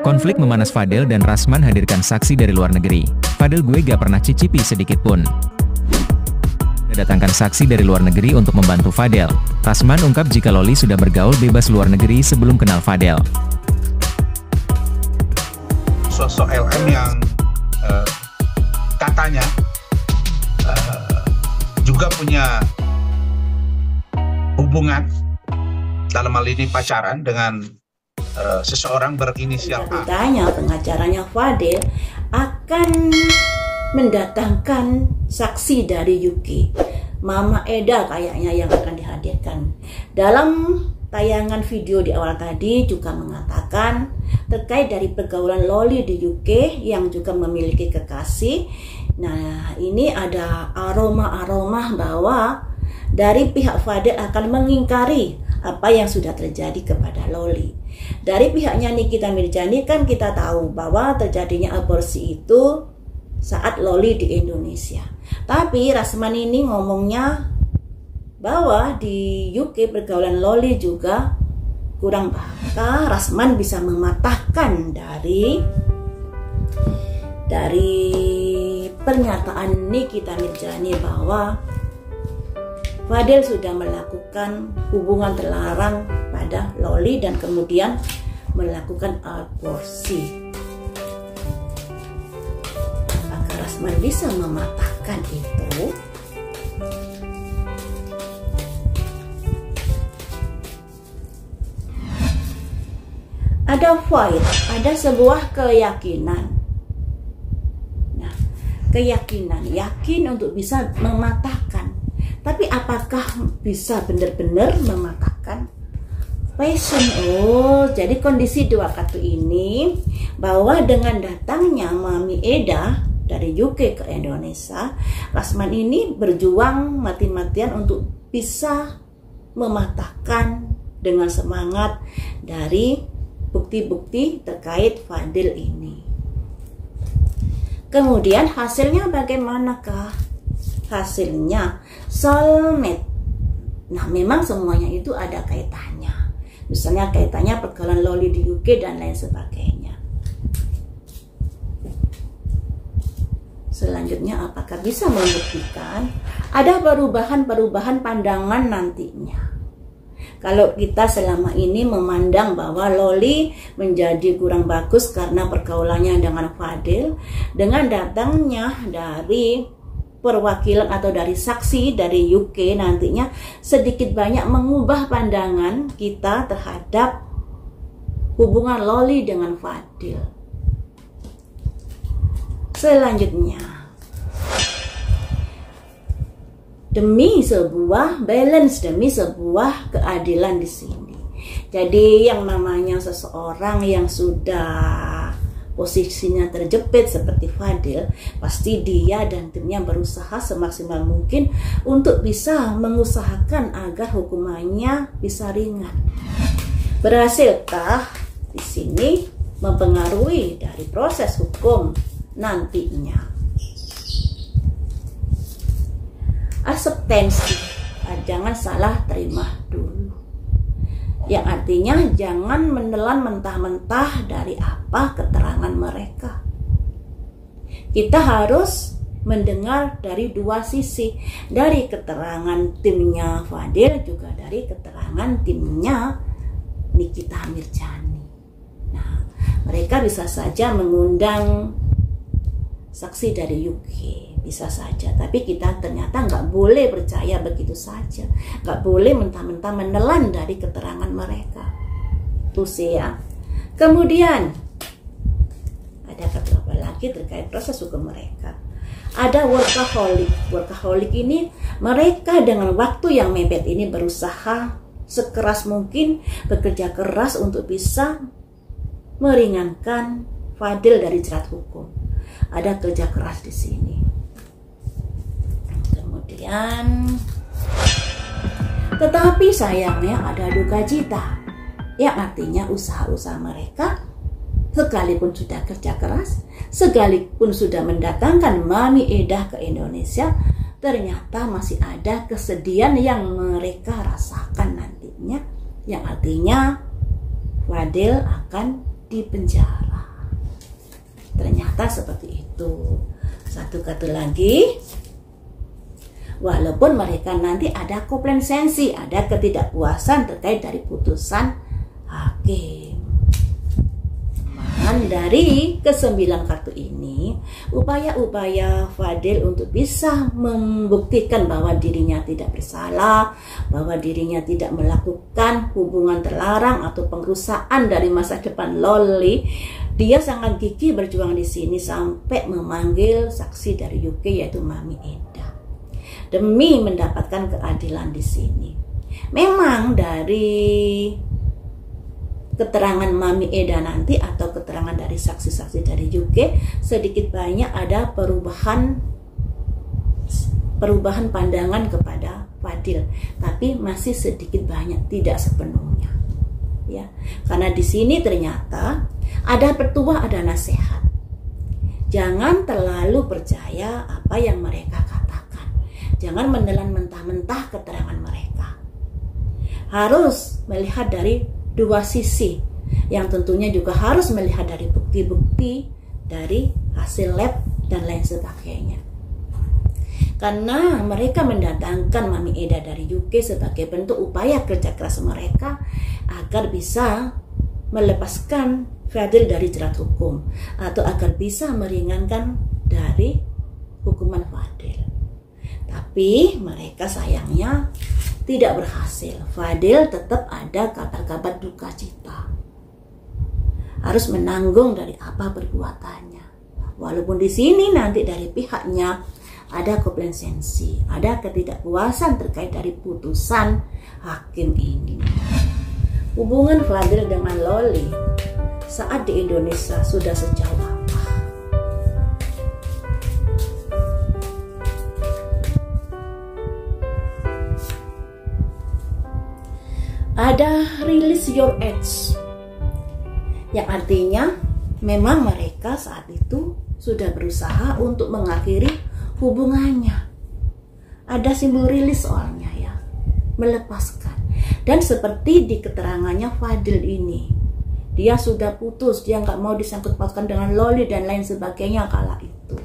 Konflik memanas Fadel dan Rasman hadirkan saksi dari luar negeri. Fadel gue gak pernah cicipi sedikit pun. Datangkan saksi dari luar negeri untuk membantu Fadel. Rasman ungkap jika Loli sudah bergaul bebas luar negeri sebelum kenal Fadel. Sosok LM yang katanya juga punya hubungan, dalam hal ini pacaran, dengan seseorang berinisial A. Ditanya, pengacaranya Fadel akan mendatangkan saksi dari UK. Mama Eda kayaknya yang akan dihadirkan. Dalam tayangan video di awal tadi juga mengatakan terkait dari pergaulan Loli di UK yang juga memiliki kekasih. Nah, ini ada aroma-aroma bahwa dari pihak Fadel akan mengingkari apa yang sudah terjadi kepada Loli. Dari pihaknya Nikita Mirzani kan kita tahu bahwa terjadinya aborsi itu saat Loli di Indonesia. Tapi Rasman ini ngomongnya bahwa di UK pergaulan Loli juga kurang baik. Rasman bisa mematahkan dari pernyataan Nikita Mirzani bahwa Fadel sudah melakukan hubungan terlarang pada Loli dan kemudian melakukan aborsi. Apakah Rasman bisa mematahkan itu? Ada fight, ada sebuah keyakinan. Nah, keyakinan, yakin untuk bisa mematahkan. Tapi apakah bisa benar-benar mematahkan? Passion. Oh, jadi kondisi dua kartu ini bahwa dengan datangnya Mami Eda dari UK ke Indonesia, Rasman ini berjuang mati-matian untuk bisa mematahkan dengan semangat dari bukti-bukti terkait Fadel ini. Kemudian hasilnya bagaimanakah? Hasilnya soulmate. Nah, memang semuanya itu ada kaitannya. Misalnya kaitannya pergaulan Loli di UK dan lain sebagainya. Selanjutnya apakah bisa membuktikan ada perubahan pandangan nantinya? Kalau kita selama ini memandang bahwa Loli menjadi kurang bagus karena pergaulannya dengan Fadel, dengan datangnya dari perwakilan atau dari saksi dari UK nantinya sedikit banyak mengubah pandangan kita terhadap hubungan Loli dengan Fadel. Selanjutnya, demi sebuah balance, demi sebuah keadilan di sini. Jadi yang namanya seseorang yang sudah posisinya terjepit seperti Fadel, pasti dia dan timnya berusaha semaksimal mungkin untuk bisa mengusahakan agar hukumannya bisa ringan. Berhasilkah di sini mempengaruhi dari proses hukum nantinya? Akseptansi, jangan salah terima dulu. Yang artinya jangan menelan mentah-mentah dari apa keterangan mereka. Kita harus mendengar dari dua sisi, dari keterangan timnya Fadel juga dari keterangan timnya Nikita Mirzani. Nah, mereka bisa saja mengundang saksi dari UK, bisa saja, tapi kita ternyata nggak boleh percaya begitu saja, nggak boleh mentah-mentah menelan dari keterangan mereka. Usia. Kemudian ada kata apa lagi terkait proses hukum mereka? Ada workaholic. Workaholic ini mereka dengan waktu yang mepet ini berusaha sekeras mungkin, bekerja keras untuk bisa meringankan Fadel dari jerat hukum. Ada kerja keras di sini. Kemudian, tetapi sayangnya ada duka cita, yang artinya usaha-usaha mereka sekalipun sudah kerja keras, sekalipun sudah mendatangkan Mami Eda ke Indonesia, ternyata masih ada kesedihan yang mereka rasakan nantinya, yang artinya Fadel akan di penjara. Ternyata seperti itu. Satu kata lagi, walaupun mereka nanti ada komplasensi, ada ketidakpuasan terkait dari putusan hakim. Dan dari ke-9 kartu ini, upaya-upaya Fadil untuk bisa membuktikan bahwa dirinya tidak bersalah, bahwa dirinya tidak melakukan hubungan terlarang atau pengerusakan dari masa depan Loli, dia sangat gigih berjuang di sini sampai memanggil saksi dari UK yaitu Mami Eda demi mendapatkan keadilan di sini. Memang dari keterangan Mami Eda nanti atau keterangan dari saksi-saksi dari UK sedikit banyak ada perubahan pandangan kepada Fadil, tapi masih sedikit banyak, tidak sepenuhnya. Ya, karena di sini ternyata ada petuah, ada nasihat. Jangan terlalu percaya apa yang mereka katakan. Jangan menelan mentah-mentah keterangan mereka. Harus melihat dari dua sisi, yang tentunya juga harus melihat dari bukti-bukti dari hasil lab dan lain sebagainya. Karena mereka mendatangkan Mami Eda dari UK sebagai bentuk upaya kerja keras mereka agar bisa melepaskan Fadil dari jerat hukum atau agar bisa meringankan dari hukuman Fadil. Tapi mereka sayangnya tidak berhasil. Fadil tetap ada kabar-kabar duka cita. Harus menanggung dari apa perbuatannya. Walaupun di sini nanti dari pihaknya ada komplasensi, ada ketidakpuasan terkait dari putusan hakim ini. Hubungan Fadil dengan Loli saat di Indonesia sudah sejauh apa? Ada release your edge, yang artinya memang mereka saat itu sudah berusaha untuk mengakhiri hubungannya. Ada simbol rilis soalnya ya, melepaskan. Dan seperti di keterangannya Fadil ini, dia sudah putus, dia nggak mau disangkut pautkan dengan Loli dan lain sebagainya kala itu.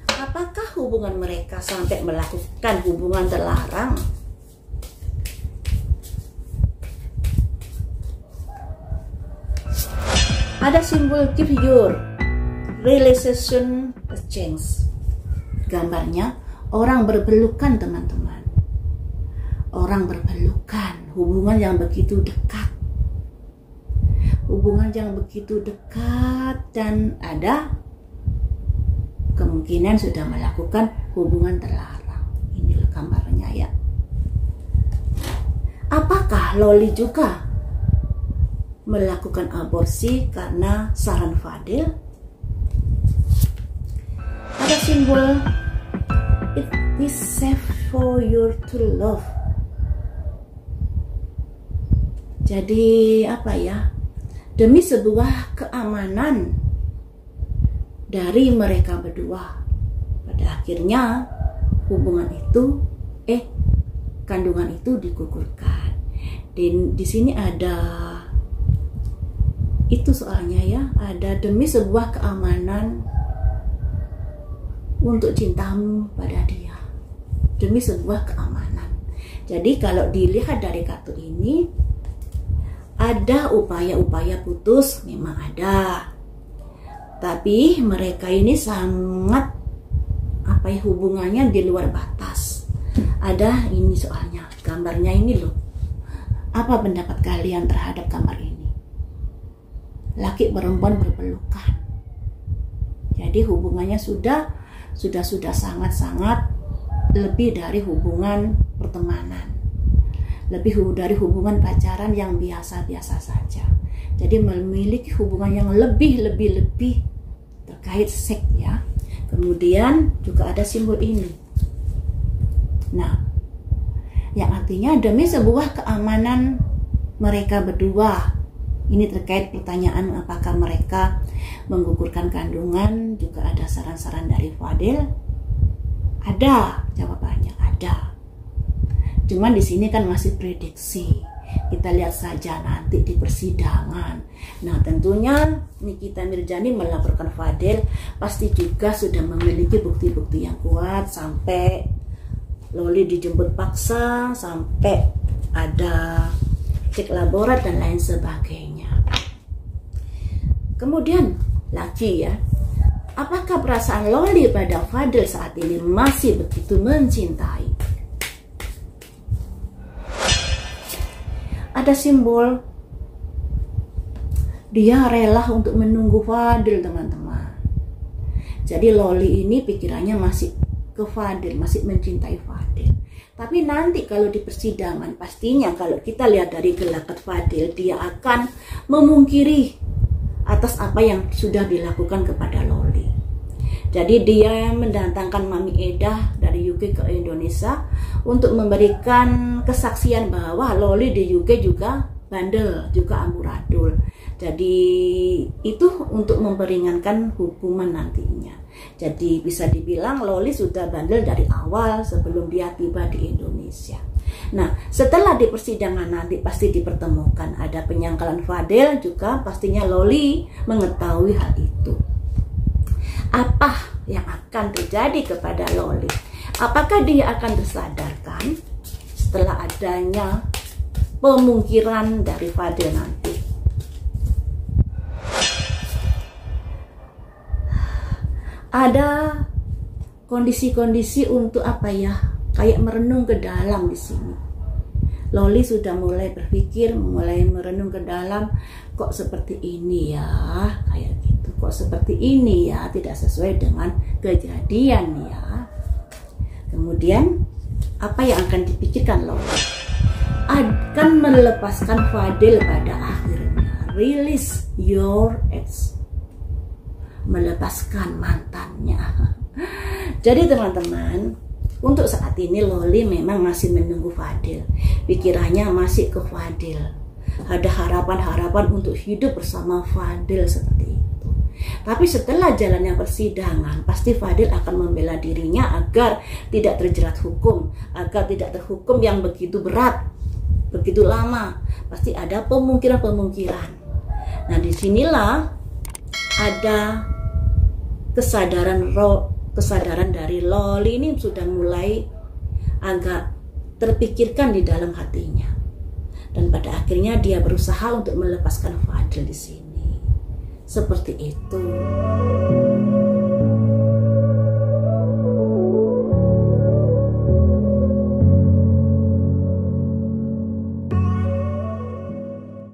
Apakah hubungan mereka sampai melakukan hubungan terlarang? Ada simbol give your realization a chance. Gambarnya orang berpelukan, teman-teman. Orang berpelukan, hubungan yang begitu dekat. Hubungan yang begitu dekat dan ada kemungkinan sudah melakukan hubungan terlarang. Ini gambarnya ya. Apakah Loli juga melakukan aborsi karena saran Fadil? Ada simbol it is safe for you to love. Jadi apa ya? Demi sebuah keamanan dari mereka berdua. Pada akhirnya hubungan itu kandungan itu digugurkan. Dan di sini ada itu soalnya ya, ada demi sebuah keamanan untuk cintamu pada dia, demi sebuah keamanan. Jadi kalau dilihat dari kartu ini, ada upaya-upaya putus, memang ada. Tapi mereka ini sangat hubungannya di luar batas. Ada ini soalnya, gambarnya ini loh. Apa pendapat kalian terhadap gambar ini? Laki perempuan berpelukan. Jadi hubungannya sudah sangat-sangat lebih dari hubungan pertemanan, lebih dari hubungan pacaran yang biasa-biasa saja. Jadi memiliki hubungan yang lebih terkait seks ya. Kemudian juga ada simbol ini. Nah, yang artinya demi sebuah keamanan mereka berdua. Ini terkait pertanyaan apakah mereka menggugurkan kandungan, juga ada saran-saran dari Fadil. Ada, jawabannya ada. Cuman di sini kan masih prediksi. Kita lihat saja nanti di persidangan. Nah, tentunya Nikita Mirzani melaporkan Fadil pasti juga sudah memiliki bukti-bukti yang kuat, sampai Loli dijemput paksa, sampai ada cek laborat dan lain sebagainya. Kemudian lagi ya, apakah perasaan Loli pada Fadil saat ini masih begitu mencintai? Ada simbol dia rela untuk menunggu Fadil, teman-teman. Jadi Loli ini pikirannya masih ke Fadil, masih mencintai Fadil. Tapi nanti kalau di persidangan, pastinya kalau kita lihat dari gelagat Fadil, dia akan memungkiri atas apa yang sudah dilakukan kepada Loli. Jadi dia mendatangkan Mami Eda dari UK ke Indonesia untuk memberikan kesaksian bahwa Loli di UK juga bandel, juga amburadul. Jadi itu untuk memperingankan hukuman nantinya. Jadi bisa dibilang Loli sudah bandel dari awal sebelum dia tiba di Indonesia. Nah, setelah di persidangan nanti pasti dipertemukan ada penyangkalan Fadil, juga pastinya Loli mengetahui hal itu. Apa yang akan terjadi kepada Loli? Apakah dia akan tersadarkan setelah adanya pemungkiran dari Fadil nanti? Ada kondisi-kondisi untuk apa ya? Kayak merenung ke dalam di sini. Loli sudah mulai berpikir, mulai merenung ke dalam, kok seperti ini ya, kayak gitu. Kok seperti ini ya, tidak sesuai dengan kejadian ya. Kemudian apa yang akan dipikirkan Loli? Akan melepaskan Fadil pada akhirnya. Release your ex. Melepaskan mantannya. Jadi teman-teman, untuk saat ini Loli memang masih menunggu Fadil. Pikirannya masih ke Fadil. Ada harapan-harapan untuk hidup bersama Fadil seperti itu. Tapi setelah jalannya persidangan, pasti Fadil akan membela dirinya agar tidak terjerat hukum, agar tidak terhukum yang begitu berat, begitu lama. Pasti ada pemungkiran-pemungkiran. Nah, disinilah ada kesadaran dari Loli ini sudah mulai agak terpikirkan di dalam hatinya, dan pada akhirnya dia berusaha untuk melepaskan Fadil di sini. Seperti itu.